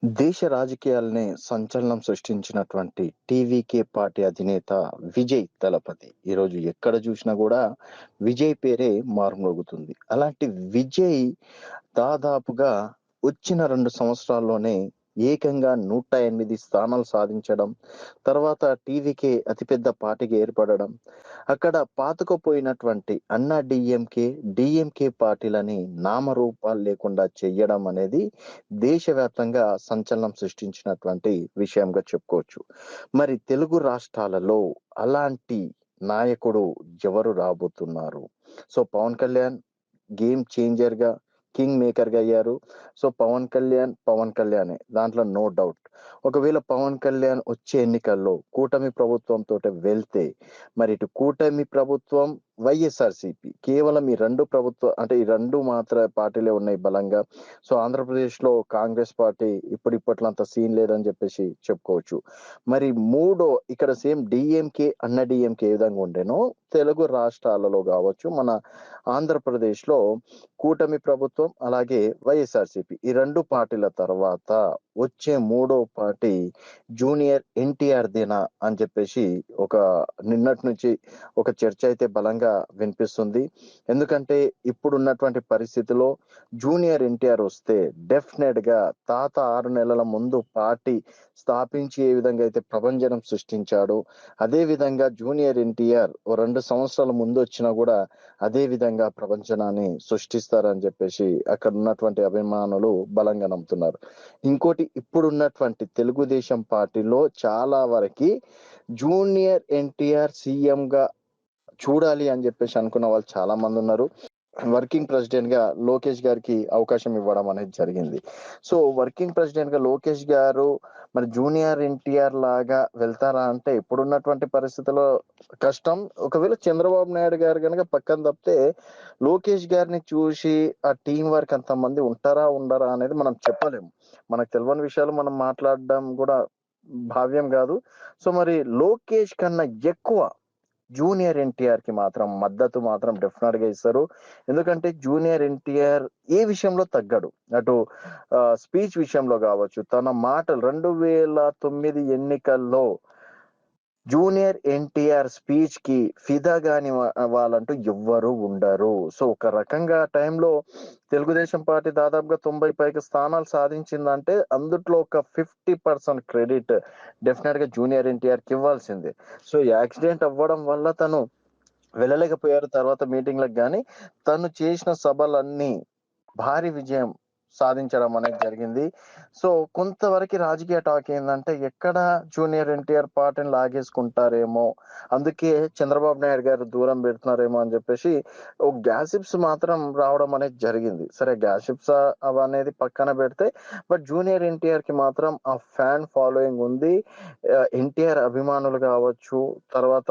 దేశ రాజకీయాలనే సంచలనం సృష్టించినటువంటి టీవీకే పార్టీ అధినేత విజయ్ దళపతి. ఈరోజు ఎక్కడ చూసినా గూడా విజయ్ పేరే మారుమ్రోగుతుంది. అలాంటి విజయ్ దాదాపుగా వచ్చిన 2 సంవత్సరాల్లోనే ఏకంగా 108 స్థానాలు సాధించడం, తర్వాత టీవీకే అతిపెద్ద పార్టీగా ఏర్పడడం, అక్కడ పాతుకుపోయినటువంటి అన్నా డీఎంకే, డీఎంకే పార్టీలని నామరూపాలు లేకుండా చెయ్యడం అనేది దేశవ్యాప్తంగా సంచలనం సృష్టించినటువంటి విషయంగా చెప్పుకోవచ్చు. మరి తెలుగు రాష్ట్రాలలో అలాంటి నాయకుడు ఎవరు రాబోతున్నారు? సో, పవన్ కళ్యాణ్ గేమ్ చేంజర్‌గా, కింగ్ మేకర్‌గా అయ్యారు. సో, పవన్ కళ్యాణే. దాంట్లో నో డౌట్. ఒకవేళ పవన్ కళ్యాణ్ వచ్చే ఎన్నికల్లో కూటమి ప్రభుత్వంతోటి వెళ్తే, మరి ఇటు కూటమి ప్రభుత్వం, వైఎస్ఆర్‌సీపీ కేవలం ఈ 2 అంటే ఈ 2 పార్టీలే ఉన్నాయి బలంగా. సో, ఆంధ్రప్రదేశ్‌లో కాంగ్రెస్ పార్టీ ఇప్పట్లో అంత సీన్ లేదని చెప్పేసి చెప్పుకోవచ్చు. మరి మూడో ఇక్కడ సేమ్ డీఎంకే, అన్నా డీఎంకే ఏ విధంగా ఉండేనో తెలుగు రాష్ట్రాలలో గావచ్చు, మన ఆంధ్రప్రదేశ్‌లో కూటమి ప్రభుత్వం, అలాగే వైఎస్ఆర్‌సీపీ ఈ 2 పార్టీల తర్వాత వచ్చే మూడో పార్టీ జూనియర్ ఎన్టీఆర్‌దేనా అని చెప్పేసి ఒక నిన్నటి నుంచి ఒక చర్చ అయితే బలంగా వినిపిస్తుంది. ఎందుకంటే ఇప్పుడున్నటువంటి పరిస్థితిలో జూనియర్ ఎన్టీఆర్ వస్తే డెఫినెట్‌గా తాత 6 నెలల ముందు పార్టీ స్థాపించి ఏ విధంగా అయితే ప్రభంజనం సృష్టించాడో, అదే విధంగా జూనియర్ ఎన్టీఆర్ ఓ 2 సంవత్సరాల ముందొచ్చినా గూడా అదే విధంగా ప్రపంచనాన్ని సృష్టిస్తారని చెప్పేసి అక్కడ ఉన్నటువంటి అభిమానులు బలంగా నమ్ముతున్నారు. ఇంకోటి ఇప్పుడున్నటువంటి తెలుగుదేశం పార్టీలో చాలా వరకి జూనియర్ ఎన్టీఆర్ సీఎంగా చూడాలి అని చెప్పేసి అనుకున్న వాళ్ళు చాలా మందున్నారు. వర్కింగ్ ప్రెసిడెంట్ గా లోకేష్ గారికి అవకాశం ఇవ్వడం అనేది జరిగింది. సో, వర్కింగ్ ప్రెసిడెంట్ గా లోకేష్ గారు మరి జూనియర్ ఎన్టీఆర్ లాగా వెళ్తారా అంటే ఇప్పుడున్నటువంటి పరిస్థితుల్లో కష్టం. ఒకవేళ చంద్రబాబు నాయుడు గారు గనక పక్కన తప్పితే లోకేష్ గారిని చూసి ఆ టీం వర్క్ అంతమంది ఉంటారా? ఉండరా? అనేది మనం చెప్పలేము. మనకు తెలవని విషయాలు మనం మాట్లాడడం కూడా భావ్యం గాదు. సో, మరి లోకేష్ కన్నా ఎక్కువ జూనియర్ ఎన్టీఆర్‌కి మాత్రం మద్దతు మాత్రం డెఫినిట్‌గా ఇస్తారు. ఎందుకంటే జూనియర్ ఎన్టీఆర్ ఏ విషయంలో తగ్గడు. అటు స్పీచ్ విషయంలో గావచ్చు, తన మాటలు 2009 ఎన్నికల్లో జూనియర్ ఎన్టీఆర్ స్పీచ్‌కి ఫిదా గాని వాళ్ళంటూ ఎవ్వరు ఉండరు. సో, ఒక రకంగా ఆ టైంలో తెలుగుదేశం పార్టీ దాదాపుగా 90 పైగా స్థానాలు సాధించిందంటే అందుట్లో ఒక 50% క్రెడిట్ డెఫినిట్‌గా జూనియర్ ఎన్టీఆర్‌కి ఇవ్వాల్సిందే. సో, యాక్సిడెంట్ అవ్వడం వల్ల తను వెళ్ళలేకపోయారు తర్వాత మీటింగ్‌లకి గాని, తను చేసిన సభలన్నీ భారీ విజయం సాధించడం అనేది జరిగింది. సో, కొంతవరకి రాజకీయ టాక్ ఏందంటే, ఎక్కడ జూనియర్ ఎన్టీఆర్ పార్టీని లాగేసుకుంటారేమో, అందుకే చంద్రబాబు నాయుడు గారు దూరం పెడుతున్నారేమో అని చెప్పేసి ఓ గ్యాసిప్స్ మాత్రం రావడం అనేది జరిగింది. సరే గ్యాసిప్స్ అవనేది పక్కన పెడితే, బట్ జూనియర్ ఎన్టీఆర్‌కి మాత్రం ఆ ఫ్యాన్ ఫాలోయింగ్ ఉంది. ఎన్టీఆర్ అభిమానులు కావచ్చు, తర్వాత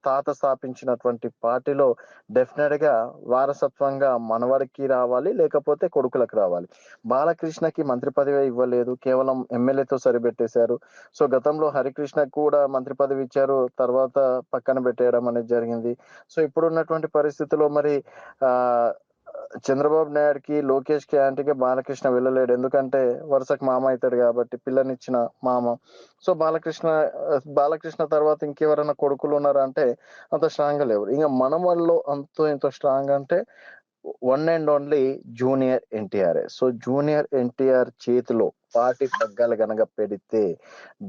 తాత స్థాపించినటువంటి పార్టీలో డెఫినిట్‌గా వారసత్వంగా మనవడికి రావాలి, లేకపోతే కొడుకులకు రావాలి. బాలకృష్ణకి మంత్రి పదవే ఇవ్వలేదు. కేవలం ఎమ్మెల్యేతో సరిపెట్టేశారు. సో, గతంలో హరికృష్ణకి కూడా మంత్రి పదవి ఇచ్చారు. తర్వాత పక్కన పెట్టేయడం అనేది జరిగింది. సో, ఇప్పుడున్నటువంటి పరిస్థితిలో మరి ఆహ్, చంద్రబాబు నాయుడుకి, లోకేష్‌కి యాంటీగా బాలకృష్ణ వెళ్ళలేడు. ఎందుకంటే వరుసకు మామ అయితాడు కాబట్టి పిల్లనిచ్చిన మామ. సో, బాలకృష్ణ తర్వాత ఇంకెవరైనా కొడుకులున్నారా అంటే అంత స్ట్రాంగ్‌గా లేవు. ఇంక మనవల్లో అంతో ఇంతో స్ట్రాంగ్ అంటే వన్ అండ్ ఓన్లీ జూనియర్ ఎన్టీఆరే. సో, జూనియర్ ఎన్టీఆర్ చేతిలో పార్టీ పగ్గాలు గనక పెడితే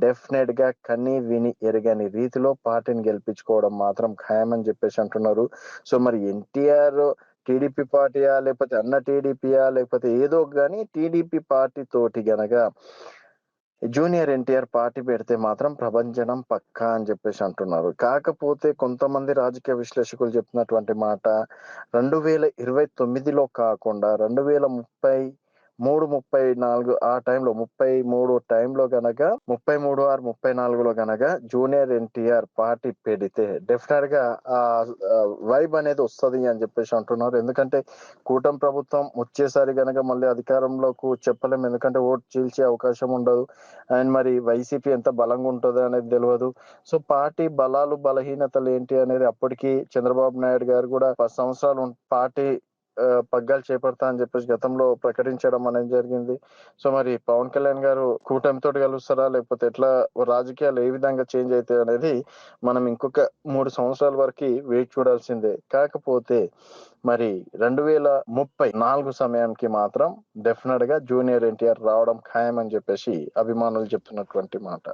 డెఫినిట్‌గా కని విని ఎరగని రీతిలో పార్టీని గెలిపించుకోవడం మాత్రం ఖాయమని చెప్పేసి అంటున్నారు. సో, మరి ఎన్టీఆర్ టీడీపీ పార్టీయా? లేకపోతే అన్న టీడీపీయా? లేకపోతే ఏదో గాని టీడీపీ పార్టీ తోటి గనక జూనియర్ ఎన్టీఆర్ పార్టీ పెడితే మాత్రం ప్రభంజనం పక్కా అని చెప్పేసి అంటున్నారు. కాకపోతే కొంతమంది రాజకీయ విశ్లేషకులు చెప్తున్నటువంటి మాట 2029లో కాకుండా 2033, 34 ఆ టైంలో 33 టైంలో గనక 33 ఆర్ 34లో గనక జూనియర్ ఎన్టీఆర్ పార్టీ పెడితే డెఫినిట్‌గా వైబ్ అనేది వస్తది అని చెప్పేసి అంటున్నారు. ఎందుకంటే కూటమి ప్రభుత్వం వచ్చేసారి గనక మళ్ళీ అధికారంలోకి చెప్పలేం. ఎందుకంటే ఓటు చీల్చే అవకాశం ఉండదు. అండ్ మరి వైసీపీ ఎంత బలంగా ఉంటదో అనేది తెలవదు. సో, పార్టీ బలాలు, బలహీనతలు ఏంటి అనేది అప్పటికి చంద్రబాబు నాయుడు గారు కూడా 10 సంవత్సరాలు పార్టీ పగ్గాలు చేపడతా అని చెప్పేసి గతంలో ప్రకటించడం అనేది జరిగింది. సో, మరి పవన్ కళ్యాణ్ గారు కూటమితోటి కలుస్తారా? లేకపోతే ఎట్లా రాజకీయాలు ఏ విధంగా చేంజ్ అయితాయనేది మనం ఇంకొక 3 సంవత్సరాల వరకి వేచి చూడాల్సిందే. కాకపోతే మరి 2034 సమయానికి మాత్రం డెఫినిట్‌గా జూనియర్ ఎన్టీఆర్ రావడం ఖాయం అని చెప్పేసి అభిమానులు చెప్తున్నటువంటి మాట.